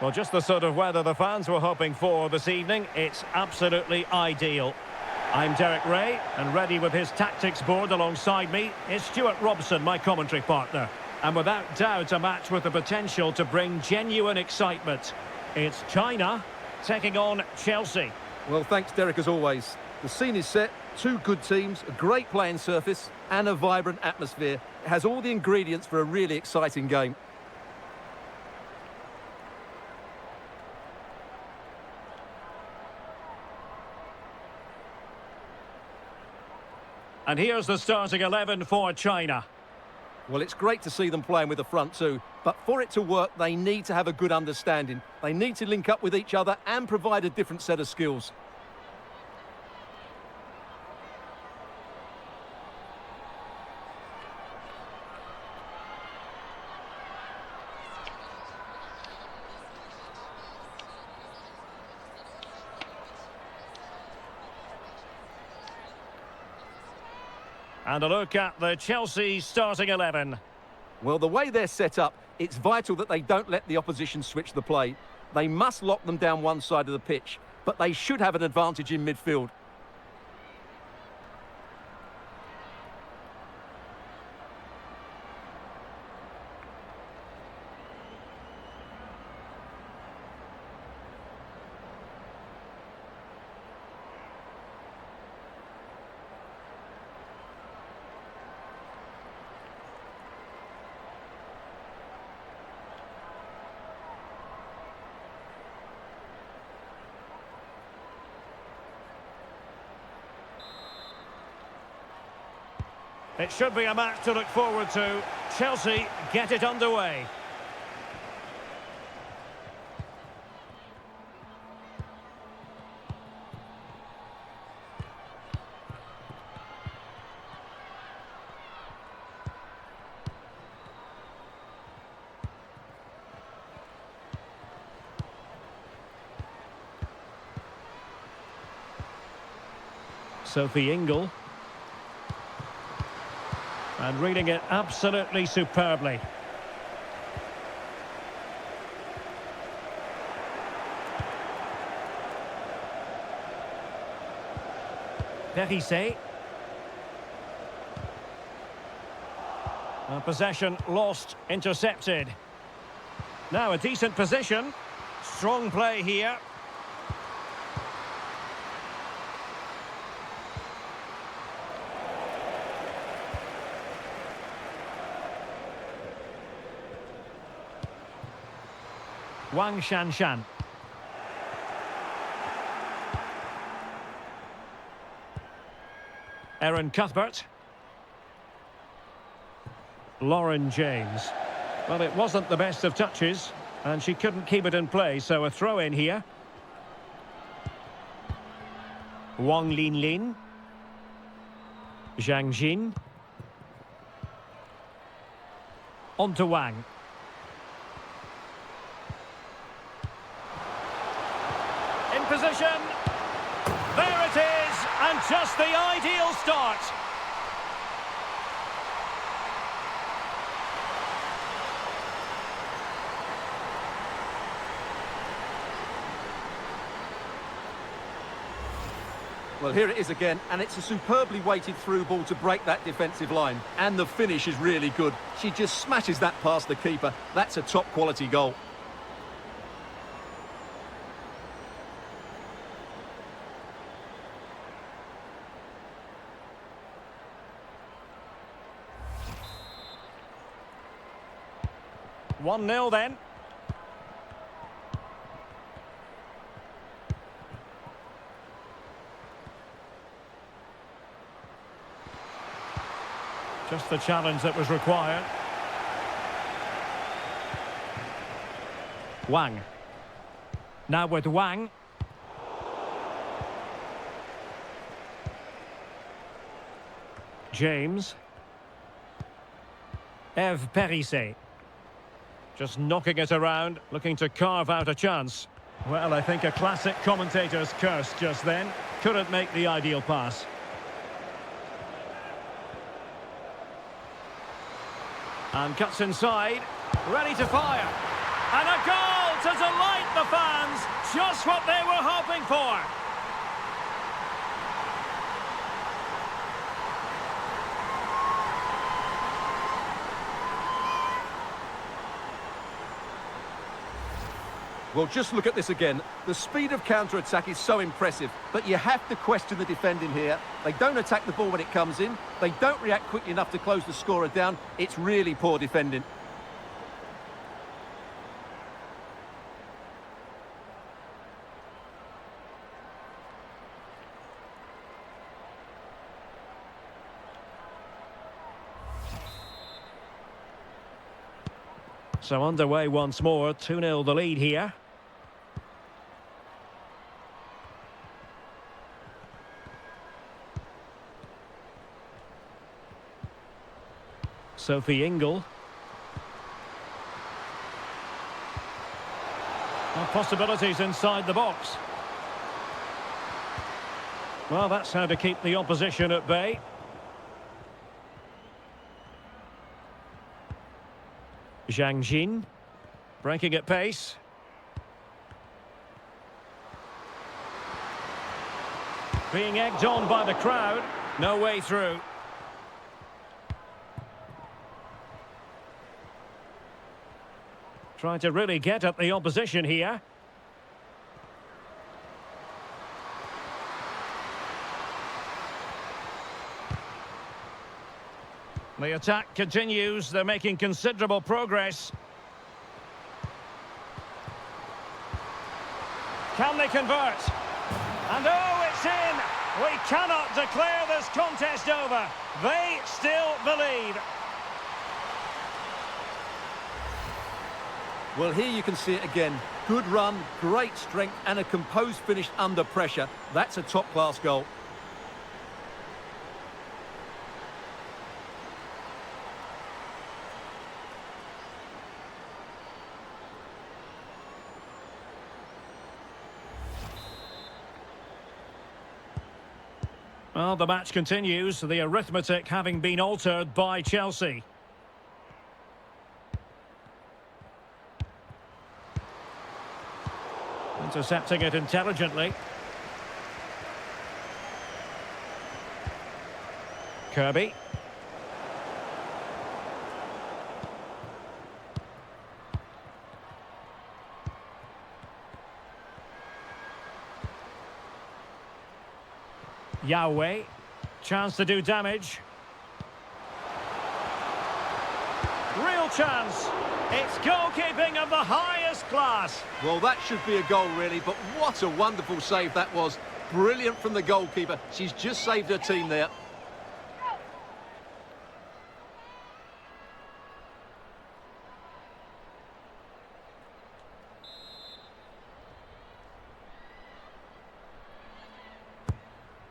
Well, just the sort of weather the fans were hoping for this evening. It's absolutely ideal. I'm Derek Ray, and ready with his tactics board alongside me is Stuart Robson, my commentary partner. And without doubt, a match with the potential to bring genuine excitement. It's China taking on Chelsea. Well, thanks, Derek, as always. The scene is set, two good teams, a great playing surface, and a vibrant atmosphere. It has all the ingredients for a really exciting game. And here's the starting 11 for China. Well, it's great to see them playing with the front two, but for it to work, they need to have a good understanding. They need to link up with each other and provide a different set of skills. And a look at the Chelsea starting 11. Well, the way they're set up, it's vital that they don't let the opposition switch the play. They must lock them down one side of the pitch, but they should have an advantage in midfield. It should be a match to look forward to. Chelsea get it underway. Sophie Ingle. And reading it absolutely superbly. Perisset. Possession lost, intercepted. Now a decent position. Strong play here. Wang Shanshan. Erin Cuthbert. Lauren James. Well, it wasn't the best of touches, and she couldn't keep it in play, so a throw in here. Wang Linlin. Zhang Jin. On to Wang. Position. There it is, and just the ideal start. Well, here it is again, and it's a superbly weighted through ball to break that defensive line. And the finish is really good. She just smashes that past the keeper. That's a top quality goal. One 0 then. Just the challenge that was required. Wang. Now with Wang. James. Eve Perisset. Just knocking it around, looking to carve out a chance. Well, I think a classic commentator's curse just then. Couldn't make the ideal pass. And cuts inside, ready to fire. And a goal! to delight the fans. Just what they were hoping for. Well, just look at this again. The speed of counter-attack is so impressive, but you have to question the defending here. They don't attack the ball when it comes in. They don't react quickly enough to close the scorer down. It's really poor defending. So underway once more, 2-0 the lead here. Sophie Ingle. Well, possibilities inside the box. Well, that's how to keep the opposition at bay. Zhang Jin, breaking at pace. Being egged on by the crowd, no way through. Trying to really get at the opposition here. The attack continues. They're making considerable progress. Can they convert? And oh, it's in! We cannot declare this contest over. They still believe. Well, here you can see it again. Good run, great strength, and a composed finish under pressure. That's a top-class goal. Well, the match continues, the arithmetic having been altered by Chelsea. Intercepting it intelligently. Kirby. Yahweh. Chance to do damage. Real chance. It's goalkeeping of the highest class. Well, that should be a goal, really, but what a wonderful save that was. Brilliant from the goalkeeper. She's just saved her team there.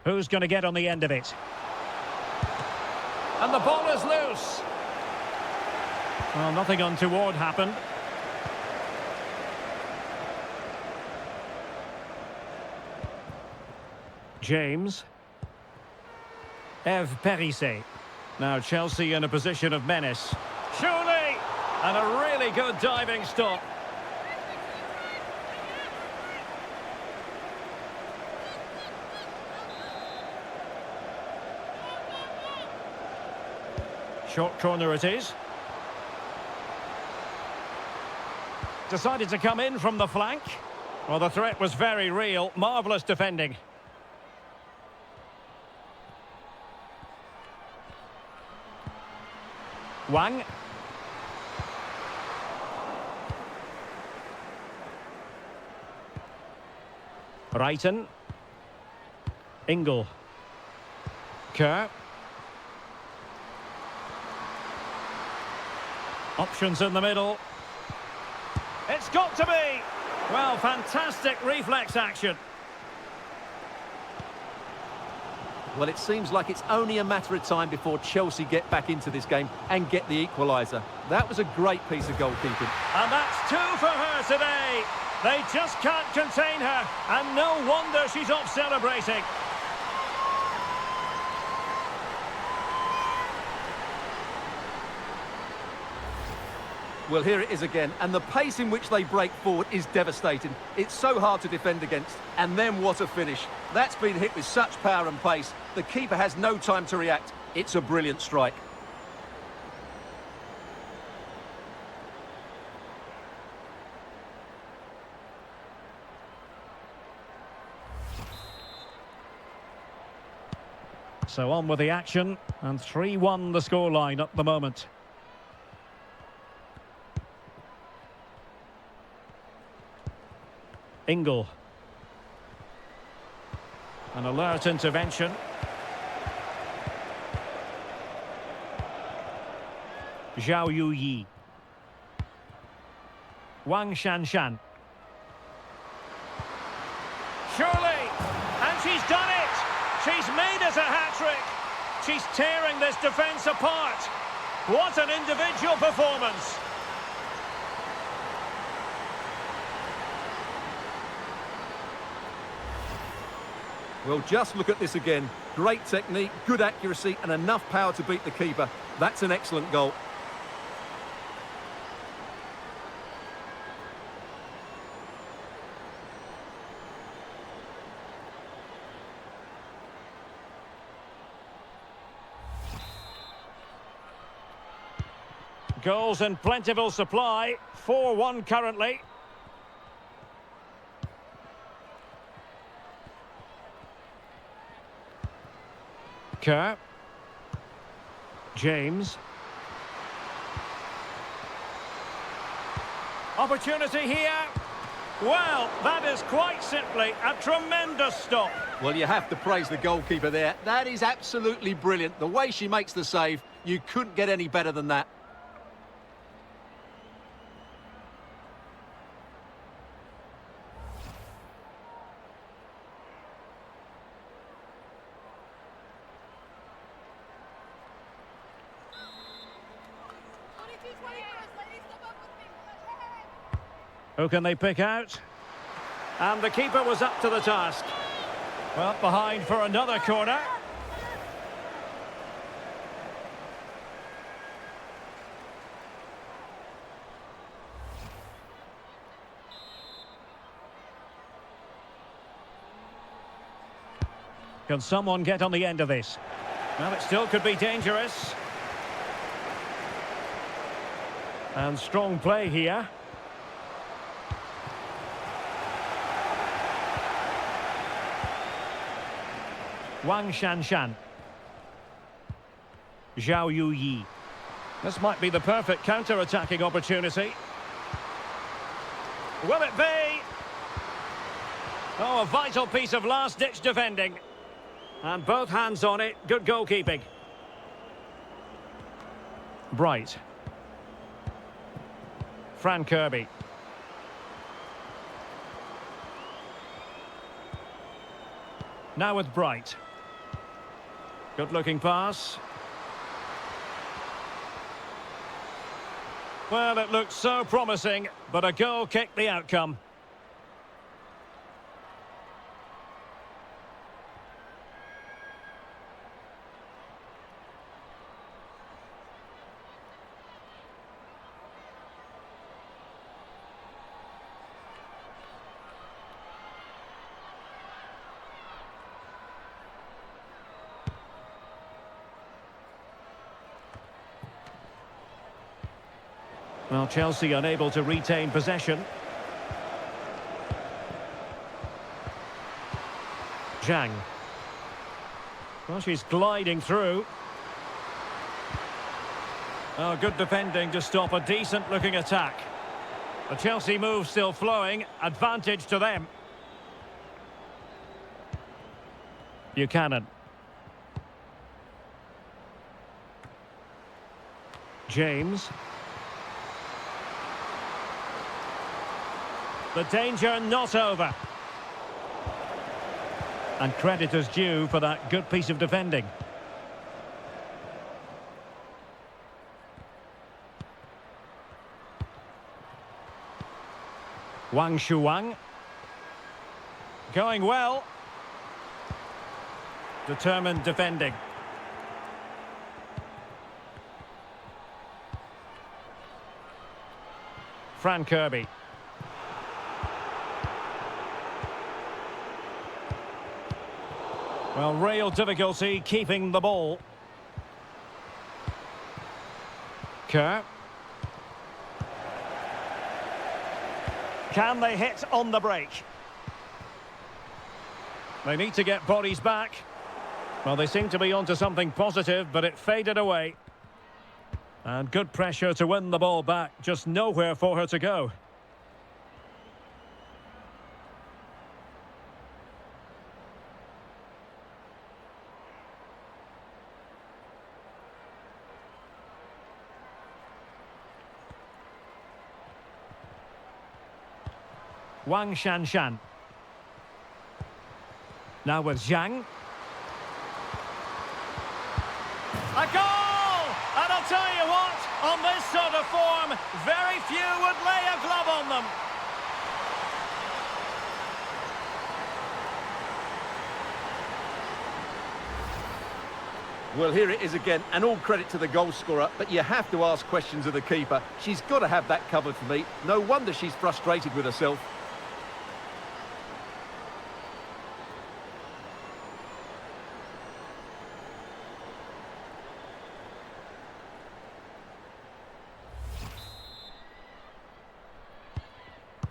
Who's going to get on the end of it? And the ball is loose. Well, nothing untoward happened. James. Eve Perisset. Now Chelsea in a position of menace. Surely! And a really good diving stop. Short corner it is. Decided to come in from the flank. Well, the threat was very real. Marvellous defending. Wang. Brighton. Ingle. Kerr. Options in the middle. It's got to be! Well, fantastic reflex action. Well, it seems like it's only a matter of time before Chelsea get back into this game and get the equaliser. That was a great piece of goalkeeping. And that's 2 for her today. They just can't contain her, and no wonder she's off celebrating. Well, here it is again, and the pace in which they break forward is devastating. It's so hard to defend against, and then what a finish. That's been hit with such power and pace. The keeper has no time to react. It's a brilliant strike. So on with the action, and 3-1 the scoreline at the moment. Ingle. An alert intervention. Zhao Yuyi. Wang Shanshan. Surely! And she's done it! She's made it a hat-trick! She's tearing this defence apart! What an individual performance! Well, just look at this again. Great technique, good accuracy, and enough power to beat the keeper. That's an excellent goal. Goals in plentiful supply, 4-1 currently. Kerr. James. Opportunity here. Well, that is quite simply a tremendous stop. Well, you have to praise the goalkeeper there. That is absolutely brilliant. The way she makes the save, you couldn't get any better than that. Who can they pick out? And the keeper was up to the task. Well, behind for another corner. Can someone get on the end of this? Well, it still could be dangerous. And strong play here. Wang Shanshan. Zhao Yuyi. This might be the perfect counter-attacking opportunity. Will it be? Oh, a vital piece of last-ditch defending. And both hands on it. Good goalkeeping. Bright. Fran Kirby. Now with Bright. Good-looking pass. Well, it looked so promising, but a goal kicked the outcome. Well, Chelsea unable to retain possession. Zhang. Well, she's gliding through. Oh, good defending to stop a decent-looking attack. The Chelsea move still flowing. Advantage to them. Buchanan. James. The danger not over. And credit is due for that good piece of defending. Wang Shuang. Going well. Determined defending. Fran Kirby. Well, real difficulty keeping the ball. Kerr. Can they hit on the break? They need to get bodies back. Well, they seem to be onto something positive, but it faded away. And good pressure to win the ball back. Just nowhere for her to go. Wang Shanshan. Now with Zhang. A goal! And I'll tell you what, on this sort of form, very few would lay a glove on them. Well, here it is again, and all credit to the goal scorer, but you have to ask questions of the keeper. She's got to have that covered for me. No wonder she's frustrated with herself.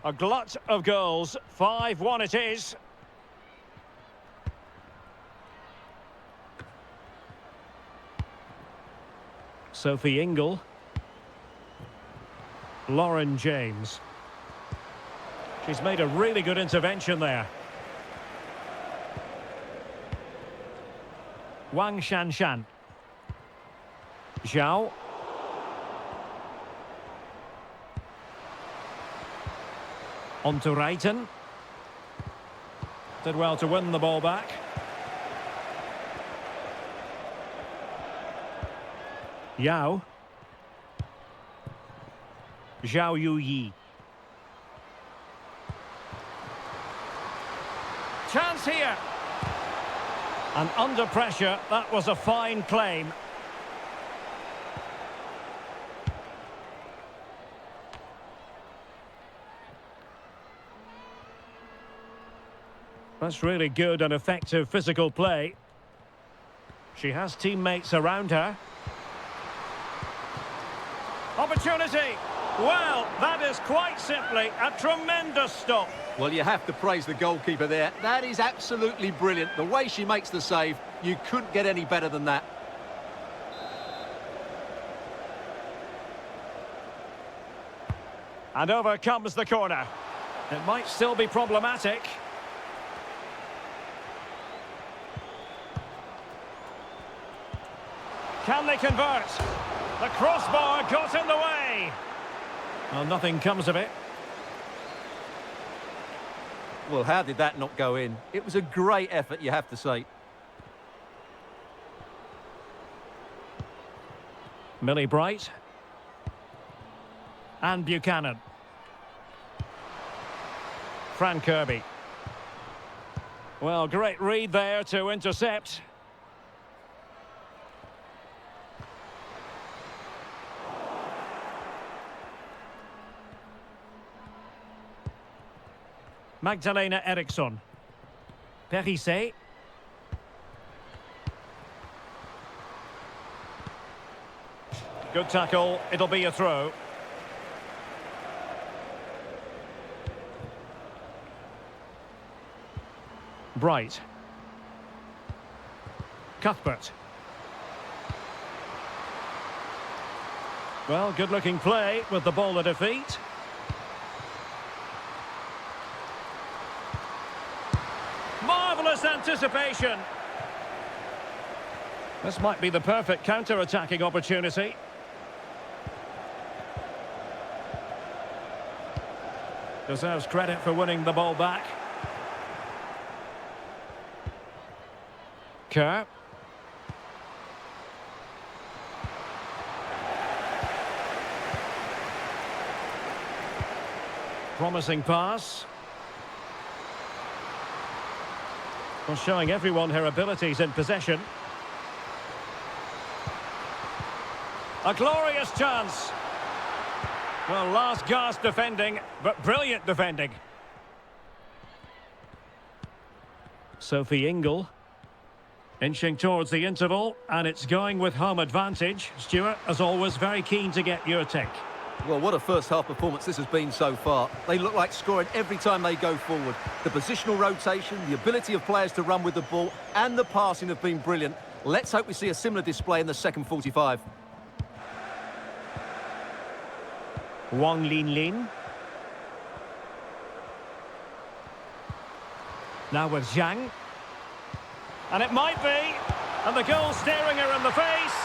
A glut of goals, 5-1 it is. Sophie Ingle. Lauren James. She's made a really good intervention there. Wang Shanshan. Zhao. On to Reiten. Did well to win the ball back. Yao. Zhao Yuyi. Chance here. And under pressure, that was a fine claim. That's really good and effective physical play. She has teammates around her. Opportunity! Well, that is quite simply a tremendous stop. Well, you have to praise the goalkeeper there. That is absolutely brilliant. The way she makes the save, you couldn't get any better than that. And over comes the corner. It might still be problematic. Can they convert? The crossbar got in the way. Well, nothing comes of it. Well, how did that not go in? It was a great effort, you have to say. Millie Bright. And Buchanan. Fran Kirby. Well, great read there to intercept. Magdalena Eriksson. Perisset. Good tackle, it'll be a throw. Bright. Cuthbert. Well, good-looking play with the ball at her feet. Marvellous anticipation. This might be the perfect counter-attacking opportunity. Deserves credit for winning the ball back. Kerr. Promising pass. Well, showing everyone her abilities in possession. A glorious chance. Well, last gasp defending, but brilliant defending. Sophie Ingle. Inching towards the interval, and it's going with home advantage. Stuart, as always, very keen to get your take. Well, what a first-half performance this has been so far. They look like scoring every time they go forward. The positional rotation, the ability of players to run with the ball, and the passing have been brilliant. Let's hope we see a similar display in the second 45. Wang Lin. Now with Zhang. And it might be. And the goal staring her in the face.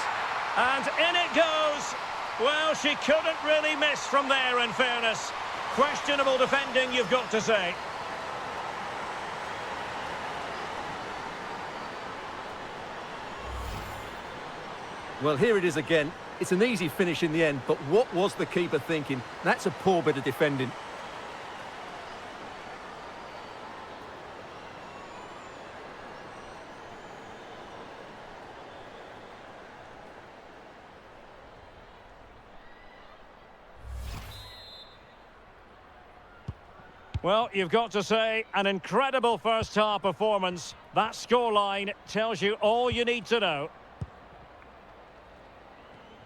And in it goes. Well, she couldn't really miss from there, in fairness. Questionable defending, you've got to say. Well, here it is again. It's an easy finish in the end, but what was the keeper thinking? That's a poor bit of defending. Well, you've got to say, an incredible first-half performance. That scoreline tells you all you need to know.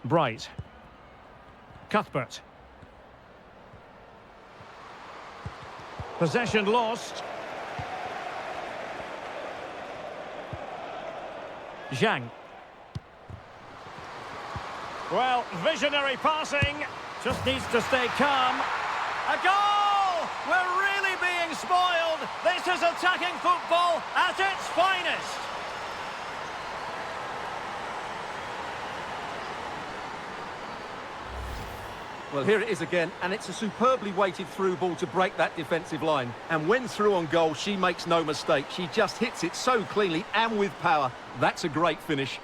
Bright. Cuthbert. Possession lost. Zhang. Well, visionary passing. Just needs to stay calm. A goal! We're really being spoiled. This is attacking football at its finest. Well, here it is again, and it's a superbly weighted through ball to break that defensive line. And when through on goal, she makes no mistake. She just hits it so cleanly and with power. That's a great finish.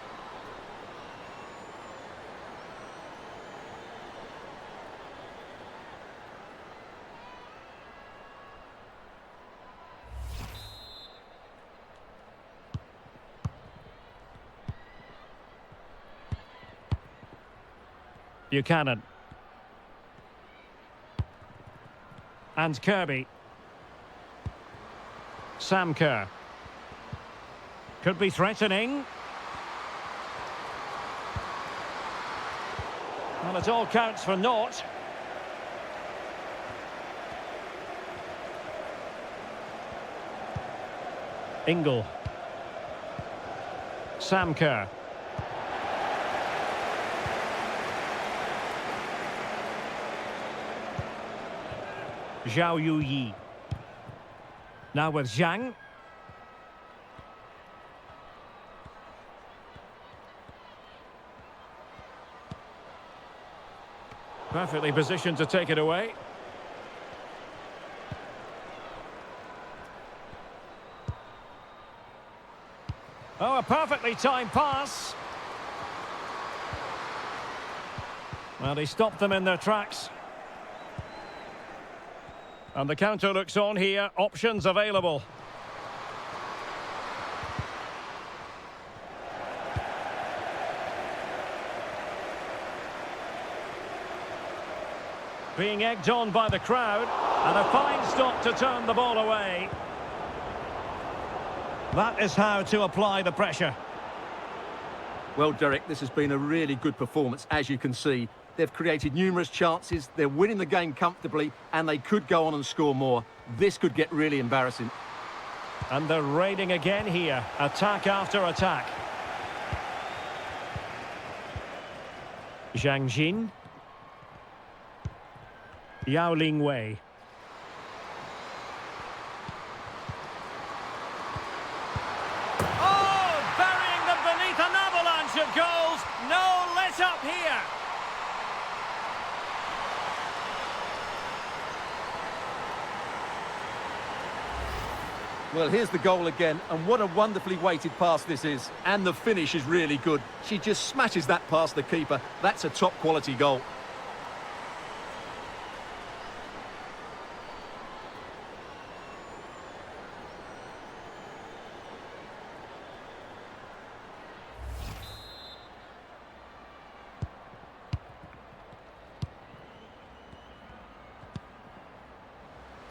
Buchanan. And Kirby. Sam Kerr. Could be threatening. Well, it all counts for naught. Ingle. Sam Kerr. Zhao Yuyi. Now with Zhang. Perfectly positioned to take it away. Oh, a perfectly timed pass. Well, he stopped them in their tracks. And the counter looks on here. Options available. Being egged on by the crowd. And a fine stop to turn the ball away. That is how to apply the pressure. Well, Derek, this has been a really good performance, as you can see. They've created numerous chances, they're winning the game comfortably, and they could go on and score more. This could get really embarrassing. And they're raiding again here. Attack after attack. Zhang Jin. Yao Ling Wei. Oh, burying them beneath an avalanche of goals. No let up here. Well, here's the goal again, and what a wonderfully weighted pass this is. And the finish is really good. She just smashes that past the keeper. That's a top-quality goal.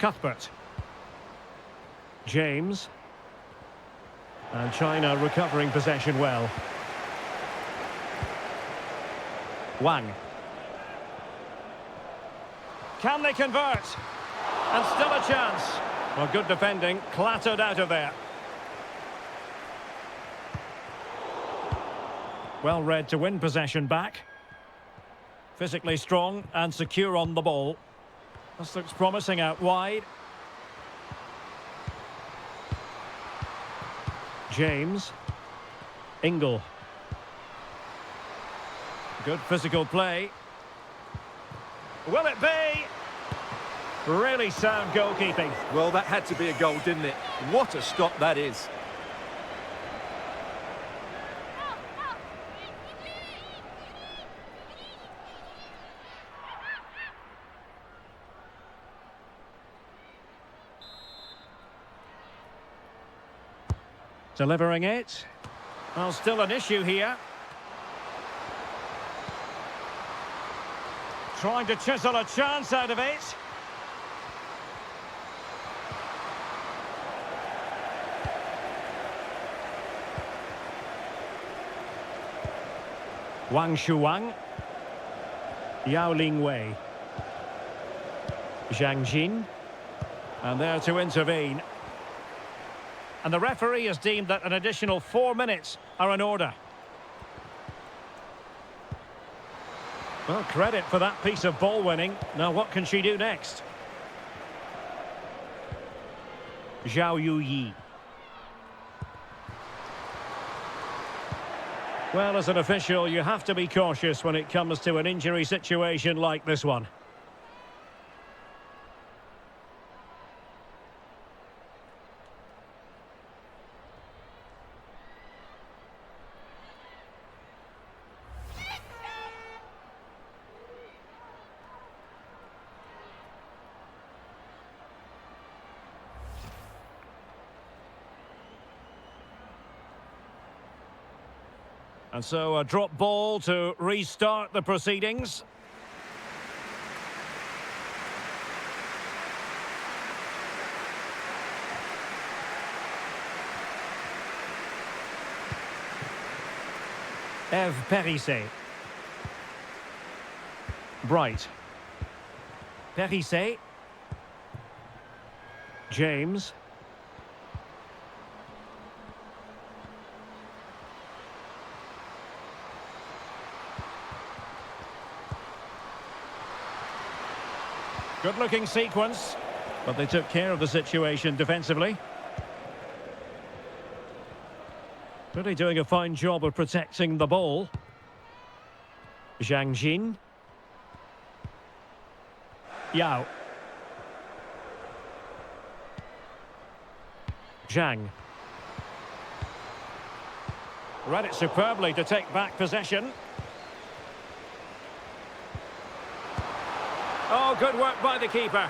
Cuthbert. James. And China recovering possession well. Wang. Can they convert? And still a chance. Well, good defending, clattered out of there. Well read to win possession back. Physically strong and secure on the ball. This looks promising out wide. James. Ingle. Good physical play. Will it be? Really sound goalkeeping. Well, that had to be a goal, didn't it? What a stop that is. Delivering it. Well, still an issue here. Trying to chisel a chance out of it. Wang Shuang. Yao Ling Wei. Zhang Jin. And there to intervene. And the referee has deemed that an additional 4 minutes are in order. Well, credit for that piece of ball winning. Now what can she do next? Zhao Yuyi. Well, as an official, you have to be cautious when it comes to an injury situation like this one. And so a drop ball to restart the proceedings. Eve Perissé. Bright. Perissé. James. Good-looking sequence, but they took care of the situation defensively. Really doing a fine job of protecting the ball. Zhang Jin. Yao. Zhang. Read it superbly to take back possession. Oh, good work by the keeper.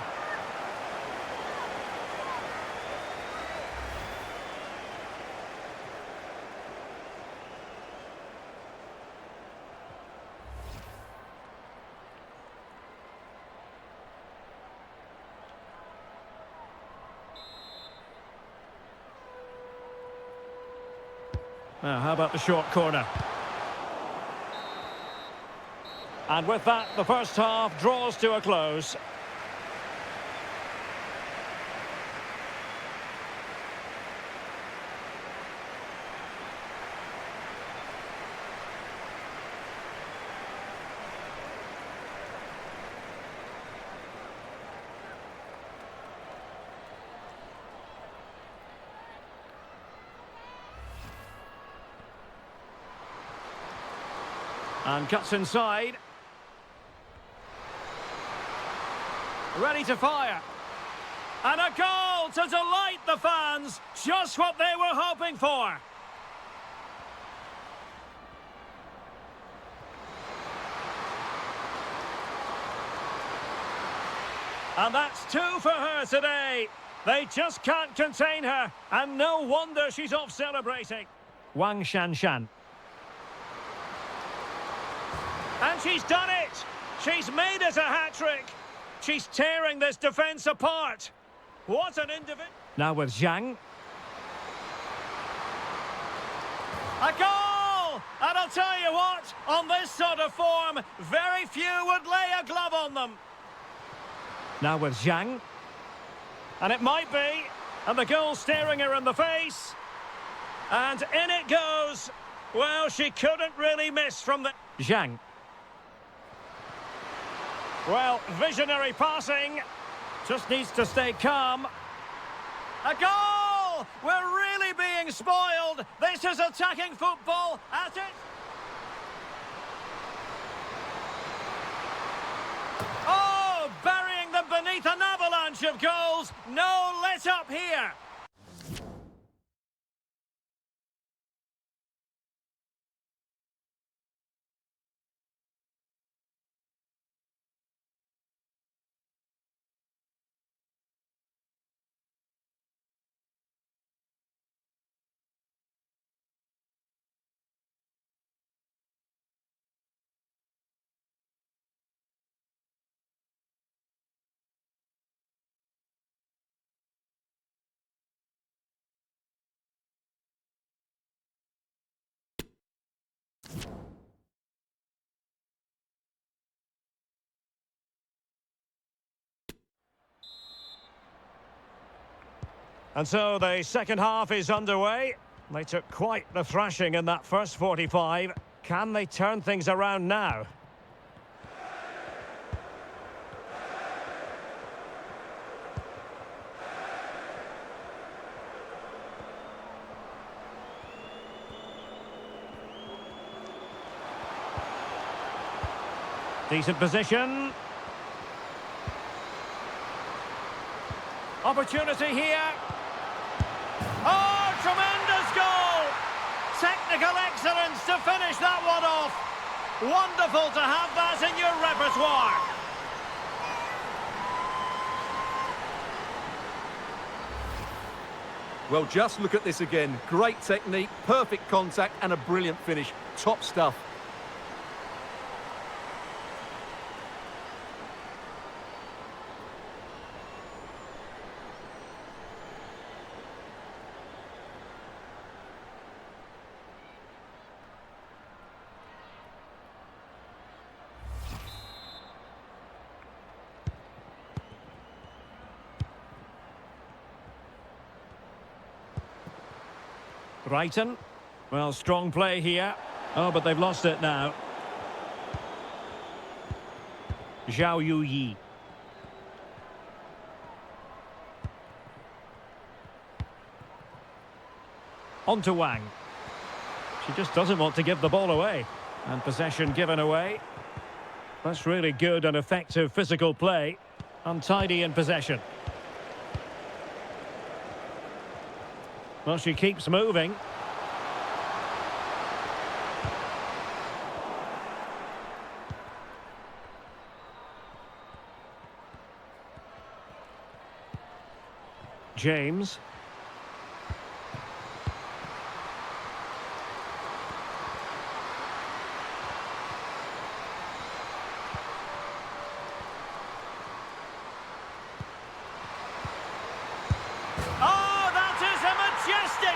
Now, how about the short corner? And with that, the first half draws to a close. And cuts inside. Ready to fire. And a goal to delight the fans. Just what they were hoping for. And that's 2 for her today. They just can't contain her. And no wonder she's off celebrating. Wang Shanshan. And she's done it. She's made it a hat-trick. She's tearing this defence apart. What an individual. Now with Zhang. A goal! And I'll tell you what, on this sort of form, very few would lay a glove on them. Now with Zhang. And it might be. And the goal staring her in the face. And in it goes. Well, she couldn't really miss from the... Zhang. Well, visionary passing. Just needs to stay calm. A goal! We're really being spoiled. This is attacking football at it. Oh, burying them beneath an avalanche of goals. No let up here. And so the second half is underway. They took quite the thrashing in that first 45. Can they turn things around now? Decent position. Opportunity here. Oh, tremendous goal! Technical excellence to finish that one off. Wonderful to have that in your repertoire. Well, just look at this again. Great technique, perfect contact, and a brilliant finish. Top stuff. Brighton. Well, strong play here. Oh, but they've lost it now. Zhao Yuyi. On to Wang. She just doesn't want to give the ball away. And possession given away. That's really good and effective physical play. Untidy in possession. Well, she keeps moving. James.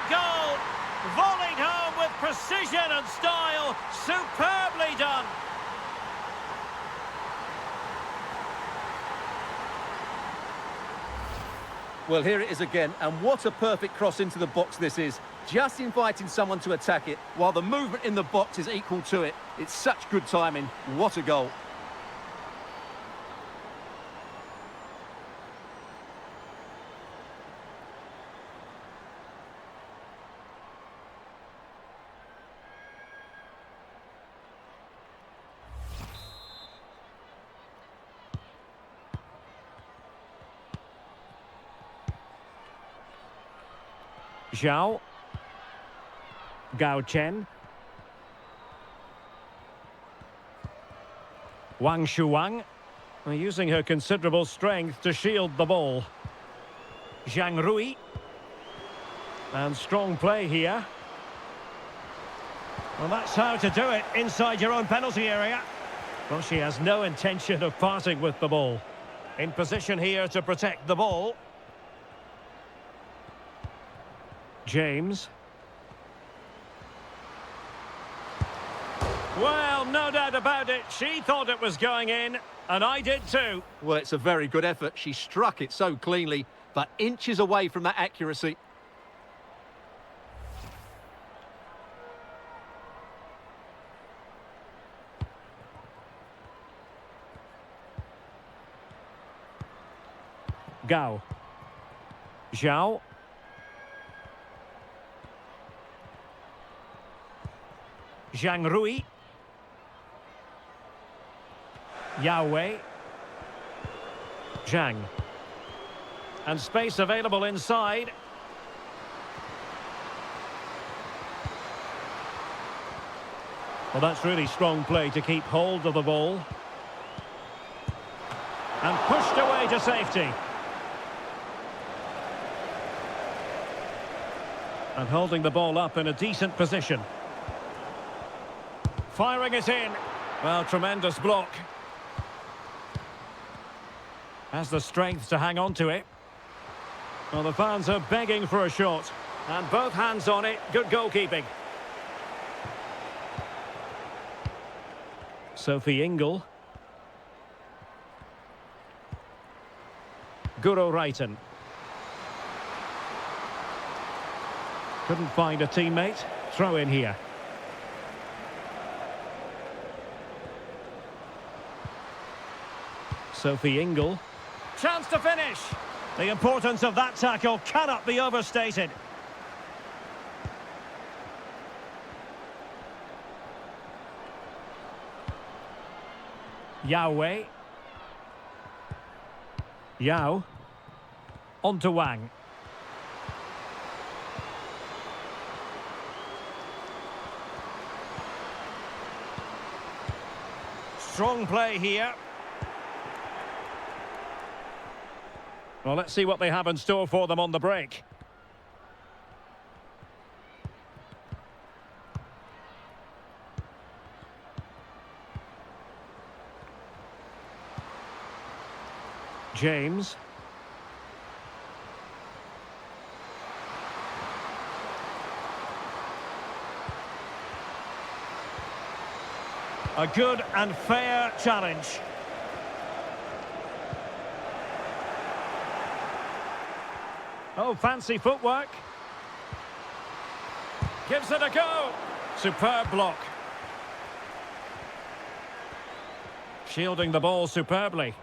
Goal! Volleyed home with precision and style. Superbly done. Well, here it is again, and what a perfect cross into the box this is. Just inviting someone to attack it, while the movement in the box is equal to it. It's such good timing. What a goal. Zhao. Gao Chen. Wang Shuang. Using her considerable strength to shield the ball. Zhang Rui. And strong play here. Well, that's how to do it inside your own penalty area. Well, she has no intention of parting with the ball. In position here to protect the ball. James. Well, no doubt about it. She thought it was going in, and I did too. Well, it's a very good effort. She struck it so cleanly, but inches away from that accuracy. Gao. Zhao. Zhang Rui. Yao. Zhang. And space available inside. Well, that's really strong play to keep hold of the ball. And pushed away to safety. And holding the ball up in a decent position. Firing it in. Well, tremendous block. Has the strength to hang on to it. Well, the fans are begging for a shot. And both hands on it. Good goalkeeping. Sophie Ingle. Guro Reiten. Couldn't find a teammate. Throw in here. Sophie Ingle. Chance to finish. The importance of that tackle cannot be overstated. Yao. Yao. On to Wang. Strong play here. Well, let's see what they have in store for them on the break. James. A good and fair challenge. Oh, fancy footwork. Gives it a go. Superb block. Shielding the ball superbly.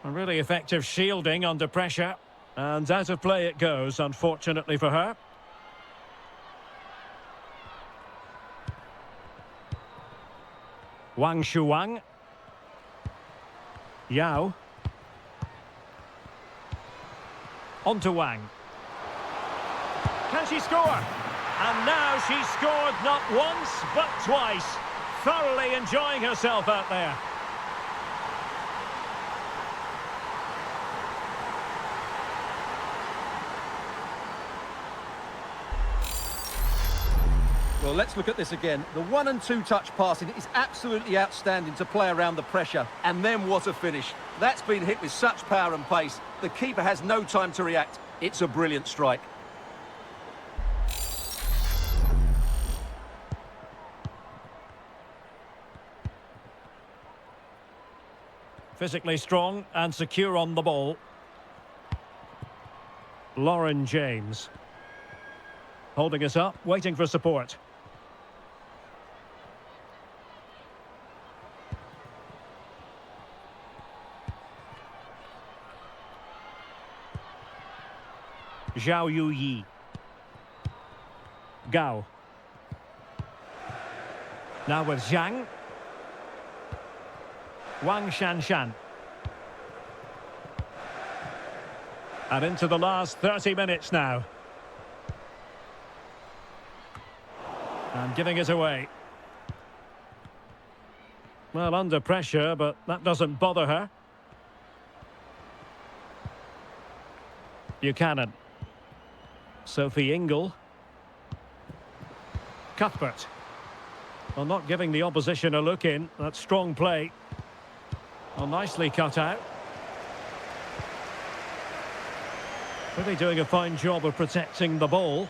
A really effective shielding under pressure. And out of play it goes, unfortunately for her. Wang Shuang. Yao. On to Wang. Can she score? And now she's scored not once, but twice. Thoroughly enjoying herself out there. Well, let's look at this again. The 1 and 2 touch passing is absolutely outstanding to play around the pressure. And then what a finish. That's been hit with such power and pace. The keeper has no time to react. It's a brilliant strike. Physically strong and secure on the ball. Lauren James. Holding us up, waiting for support. Zhao Yuyi. Gao. Now with Zhang. Wang Shanshan. And into the last 30 minutes now. And giving it away. Well, under pressure, but that doesn't bother her. Buchanan. Sophie Ingle. Cuthbert. Well, not giving the opposition a look in. That's strong play. Well, nicely cut out. Really doing a fine job of protecting the ball.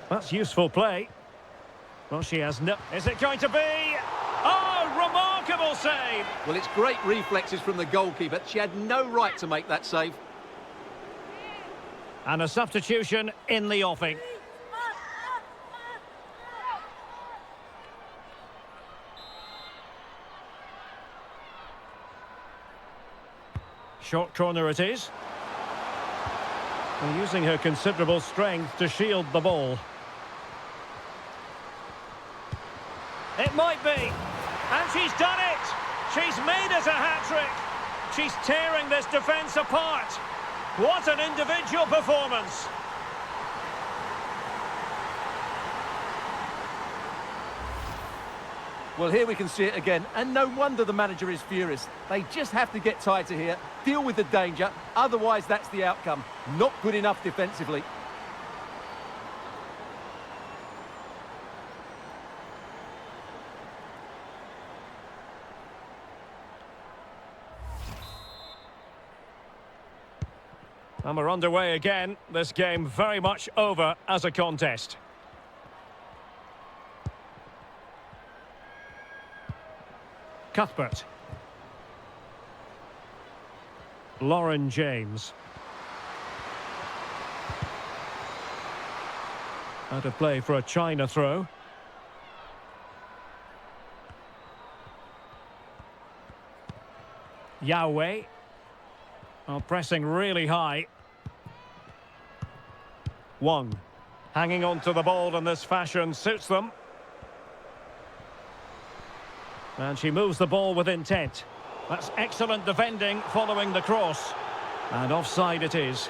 That's useful play. Well, she has no... Is it going to be? Oh, remarkable save! Well, it's great reflexes from the goalkeeper. She had no right to make that save. And a substitution in the offing. Short corner it is. And using her considerable strength to shield the ball. It might be. And she's done it. She's made it a hat-trick. She's tearing this defence apart. What an individual performance. Well, here we can see it again, and no wonder the manager is furious. They just have to get tighter here, deal with the danger, otherwise that's the outcome. Not good enough defensively. And we're underway again. This game very much over as a contest. Cuthbert. Lauren James. Out of play for a China throw. Yahweh. Oh, pressing really high. Wang. Hanging on to the ball in this fashion suits them. And she moves the ball with intent. That's excellent defending following the cross. And offside it is.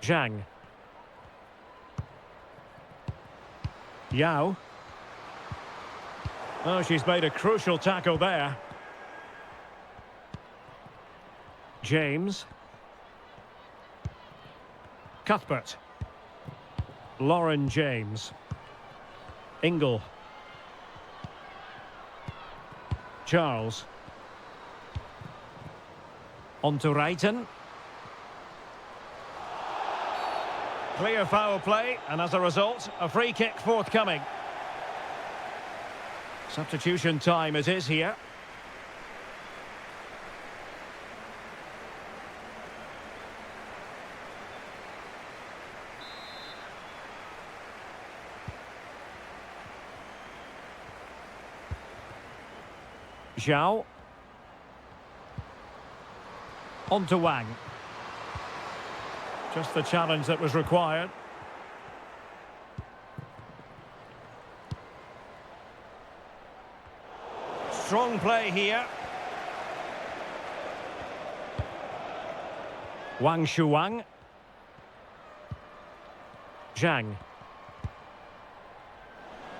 Zhang. Yao. Oh, she's made a crucial tackle there. James. Cuthbert. Lauren James. Ingle. Charles. On to Reiten. Clear foul play, and as a result, a free kick forthcoming. Substitution time it is here. Zhao. On to Wang. Just the challenge that was required. Strong play here. Wang Shuang. Zhang.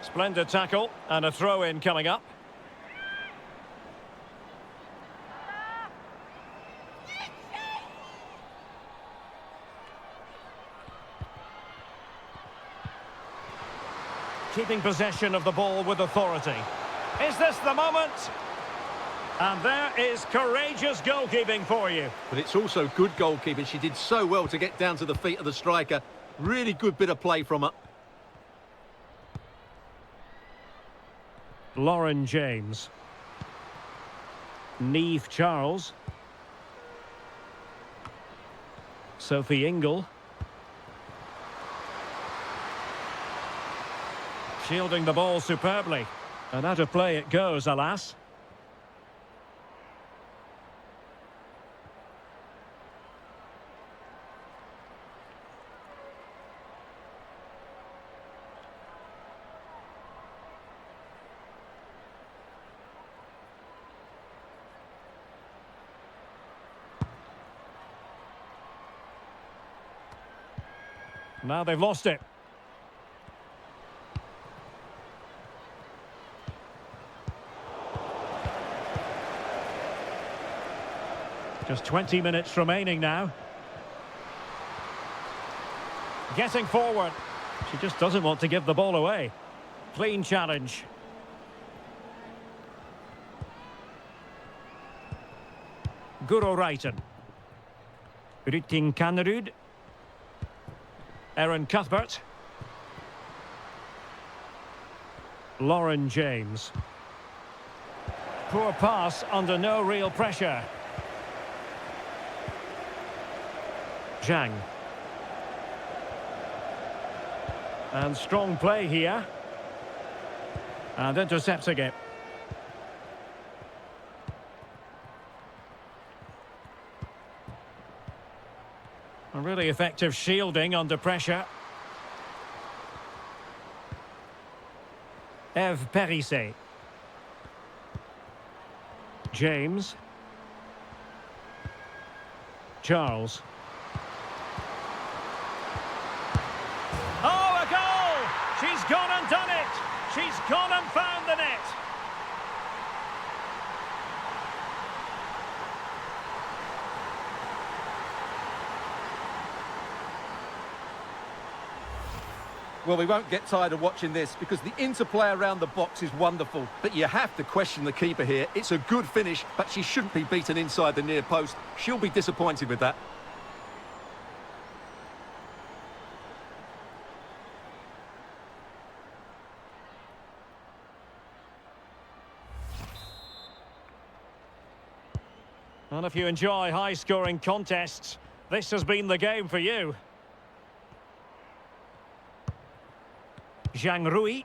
Splendid tackle and a throw-in coming up. Keeping possession of the ball with authority. Is this the moment? And there is courageous goalkeeping for you. But it's also good goalkeeping. She did so well to get down to the feet of the striker. Really good bit of play from her. Lauren James. Neve Charles. Sophie Ingle. Shielding the ball superbly. And out of play it goes, alas. Now they've lost it. Just 20 minutes remaining now. Getting forward. She just doesn't want to give the ball away. Clean challenge. Guro Reiten. Rytting Kanerud. Aaron Cuthbert. Lauren James. Poor pass under no real pressure. Zhang. And strong play here. And intercepting it. A really effective shielding under pressure. Eve Perissé. James. Charles. Oh, a goal! She's gone and done it! She's gone and found the net! Well, we won't get tired of watching this because the interplay around the box is wonderful. But you have to question the keeper here. It's a good finish, but she shouldn't be beaten inside the near post. She'll be disappointed with that. And if you enjoy high-scoring contests, this has been the game for you. Zhang Rui.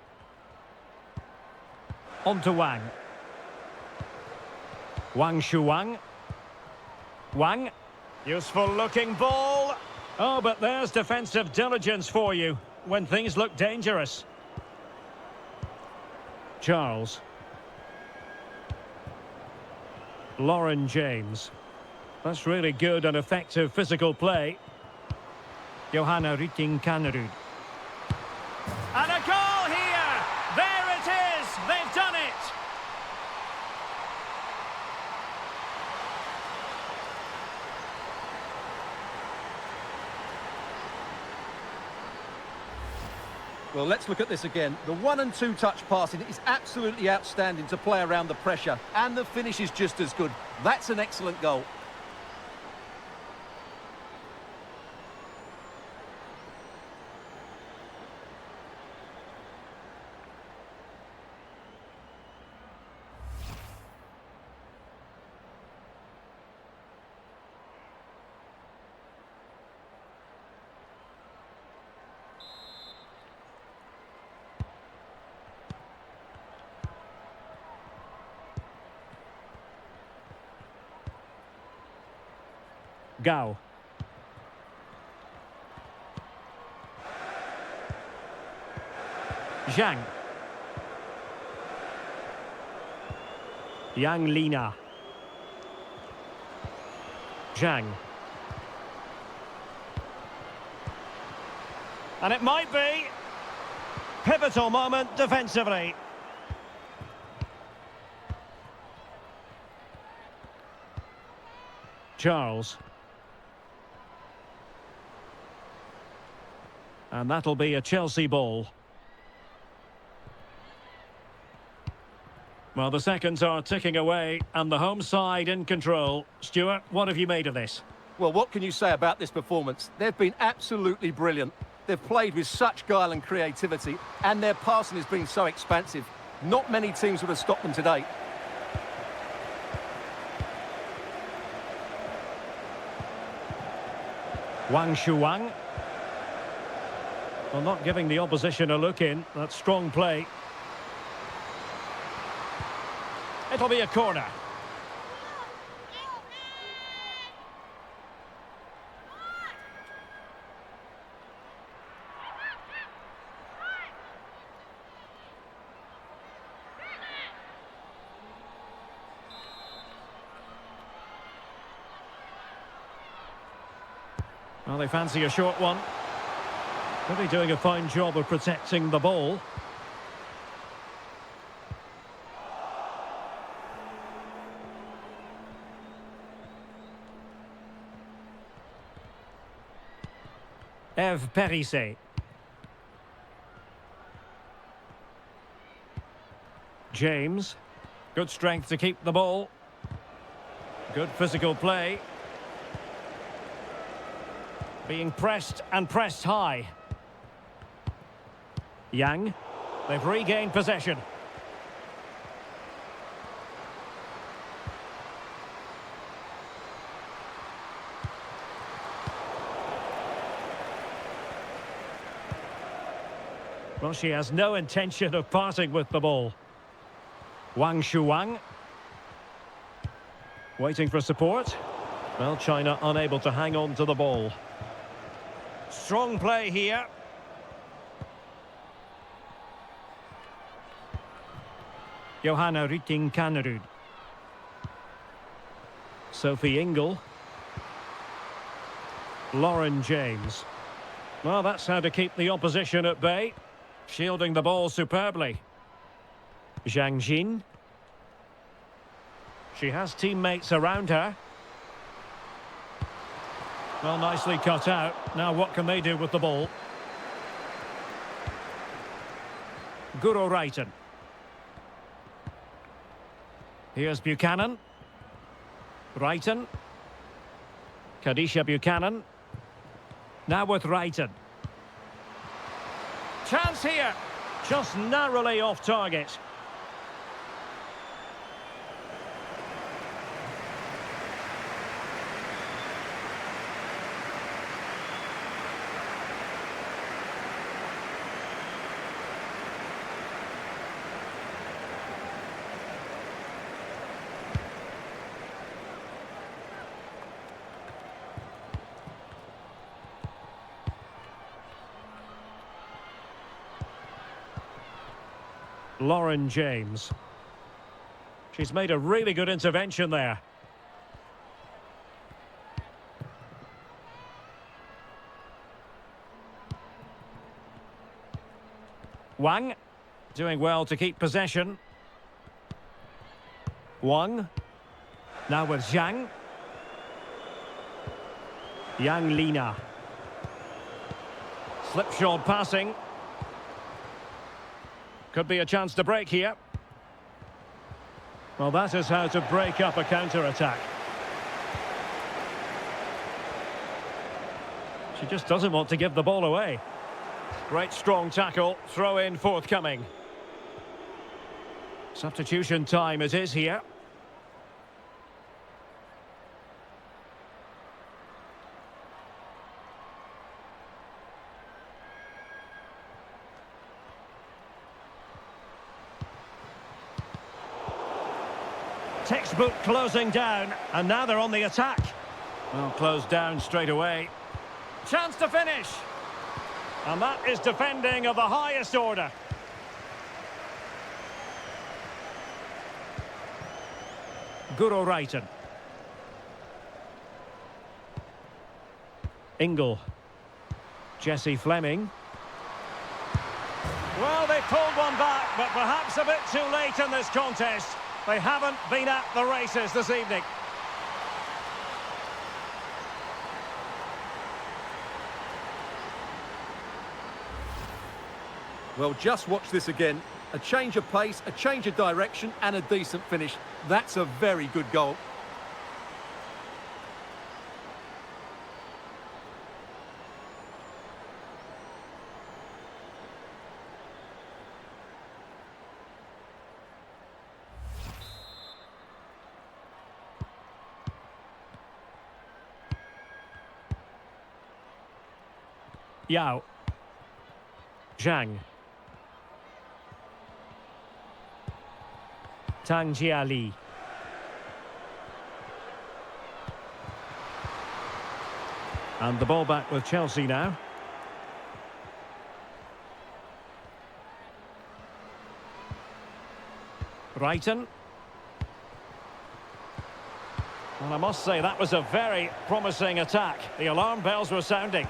On to Wang. Wang Shuwang. Wang. Useful looking ball. Oh, but there's defensive diligence for you when things look dangerous. Charles. Lauren James. That's really good and effective physical play. Johanna Rytting Kanerud. And a goal here! There it is! They've done it! Well, let's look at this again. The 1- and 2-touch passing is absolutely outstanding to play around the pressure. And the finish is just as good. That's an excellent goal. Gao. Zhang. Yang Lina. Zhang. And it might be pivotal moment defensively. Charles. And that'll be a Chelsea ball. Well, the seconds are ticking away and the home side in control. Stuart, what have you made of this? Well, what can you say about this performance? They've been absolutely brilliant. They've played with such guile and creativity, and their passing has been so expansive. Not many teams would have stopped them today. Wang Shuwang. Well, not giving the opposition a look in. That's strong play. It'll be a corner. Well, they fancy a short one. Really doing a fine job of protecting the ball. Eve Perisset. James. Good strength to keep the ball. Good physical play. Being pressed and pressed high. Yang. They've regained possession. Well, she has no intention of parting with the ball. Wang Shuang. Waiting for support. Well, China unable to hang on to the ball. Strong play here. Johanna Rytting Kanerud. Sophie Ingle. Lauren James. Well, that's how to keep the opposition at bay. Shielding the ball superbly. Zhang Jin. She has teammates around her. Well, nicely cut out. Now what can they do with the ball? Guro Reiten. Here's Buchanan. Reiten. Kadisha Buchanan. Now with Reiten. Chance here. Just narrowly off target. Lauren James. She's made a really good intervention there. Wang, doing well to keep possession. Wang. Now with Zhang. Yang Lina. Slipshod passing. Could be a chance to break here. Well, that is how to break up a counter-attack. She just doesn't want to give the ball away. Great strong tackle, throw in forthcoming. Substitution time it is here. Textbook closing down, and now they're on the attack. Well, closed down straight away. Chance to finish. And that is defending of the highest order. Guro Reiten. Ingle. Jessie Fleming. Well, they pulled one back, but perhaps a bit too late in this contest. They haven't been at the races this evening. Well, just watch this again. A change of pace, a change of direction, and a decent finish. That's a very good goal. Yao. Zhang. Tang Jiali. And the ball back with Chelsea now. Reiten. Well, I must say that was a very promising attack. The alarm bells were sounding.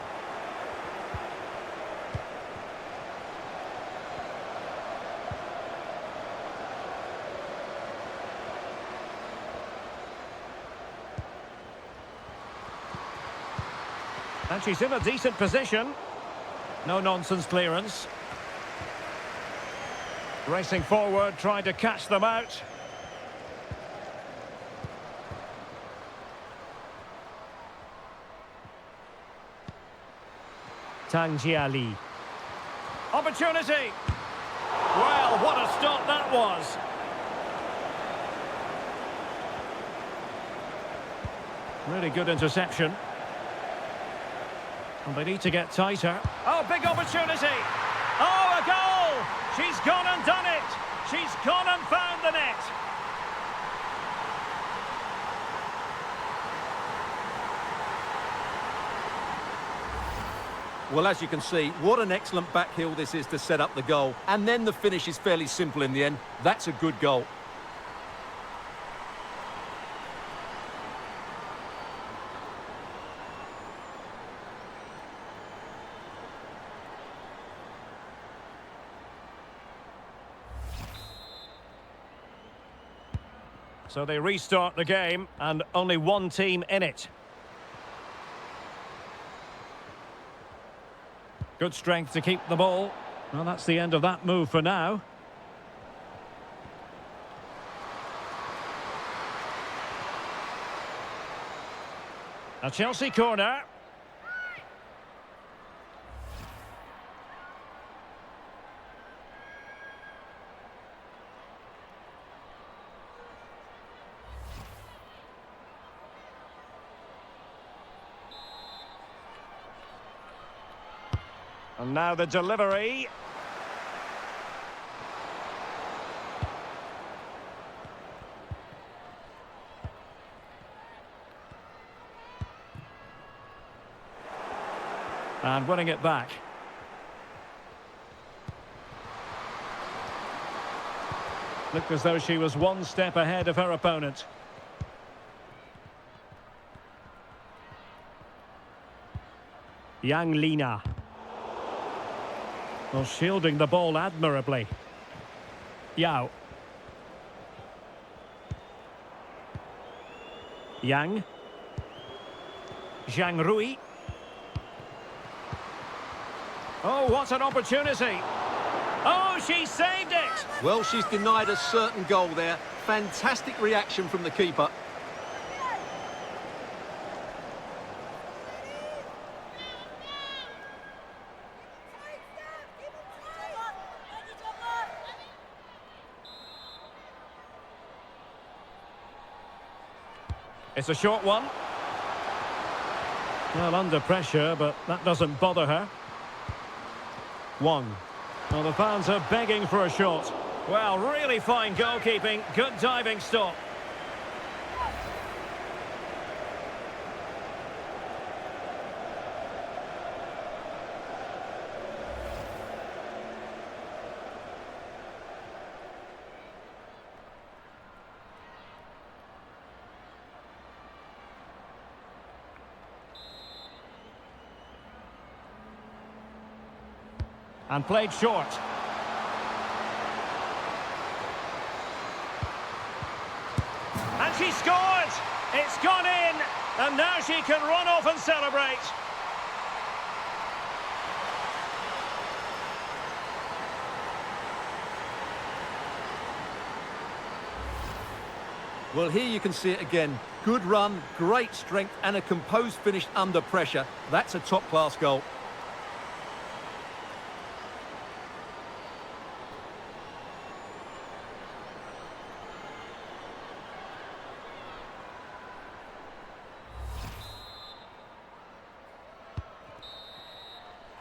And she's in a decent position. No-nonsense clearance. Racing forward, trying to catch them out. Tang Jiali. Opportunity! Well, what a stop that was! Really good interception. And they need to get tighter. Oh, big opportunity! Oh, a goal! She's gone and done it! She's gone and found the net! Well, as you can see, what an excellent back heel this is to set up the goal. And then the finish is fairly simple in the end. That's a good goal. So they restart the game, and only one team in it. Good strength to keep the ball. Well, that's the end of that move for now. A Chelsea corner. And now the delivery. And winning it back. Looked as though she was one step ahead of her opponent. Yang Lina. Well, shielding the ball admirably. Yao. Yang. Zhang Rui. Oh, what an opportunity. Oh, she saved it! Well, she's denied a certain goal there. Fantastic reaction from the keeper. It's a short one. Well, under pressure, but that doesn't bother her. Wang. Well, the fans are begging for a shot. Well, really fine goalkeeping. Good diving stop. And played short. And she scored! It's gone in! And now she can run off and celebrate. Well, here you can see it again. Good run, great strength, and a composed finish under pressure. That's a top-class goal.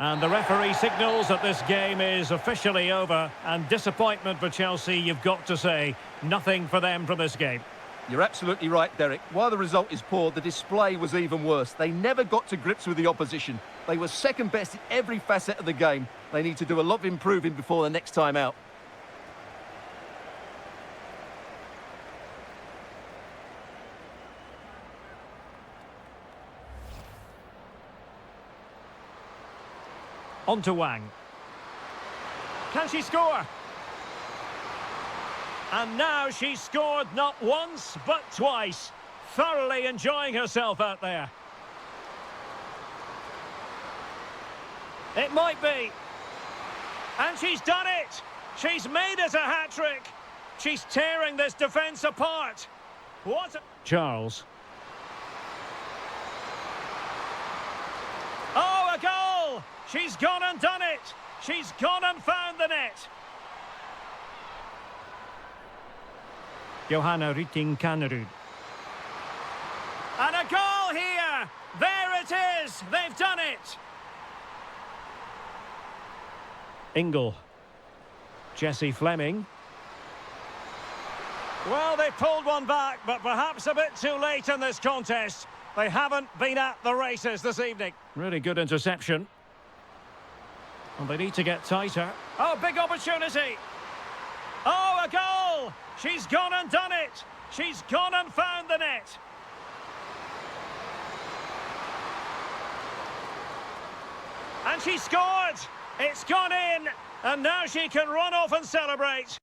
And the referee signals that this game is officially over. And disappointment for Chelsea, you've got to say. Nothing for them from this game. You're absolutely right, Derek. While the result is poor, the display was even worse. They never got to grips with the opposition. They were second best in every facet of the game. They need to do a lot of improving before the next time out. On to Wang. Can she score? And now she's scored not once, but twice. Thoroughly enjoying herself out there. It might be. And she's done it. She's made it a hat-trick. She's tearing this defence apart. What a... Charles. Oh, a goal! She's gone and done it. She's gone and found the net. Johanna Rytting Kanerud. And a goal here! There it is! They've done it! Ingle. Jessie Fleming. Well, they pulled one back, but perhaps a bit too late in this contest. They haven't been at the races this evening. Really good interception. And they need to get tighter. Oh, big opportunity. Oh, a goal! She's gone and done it. She's gone and found the net. And she scored. It's gone in. And now she can run off and celebrate.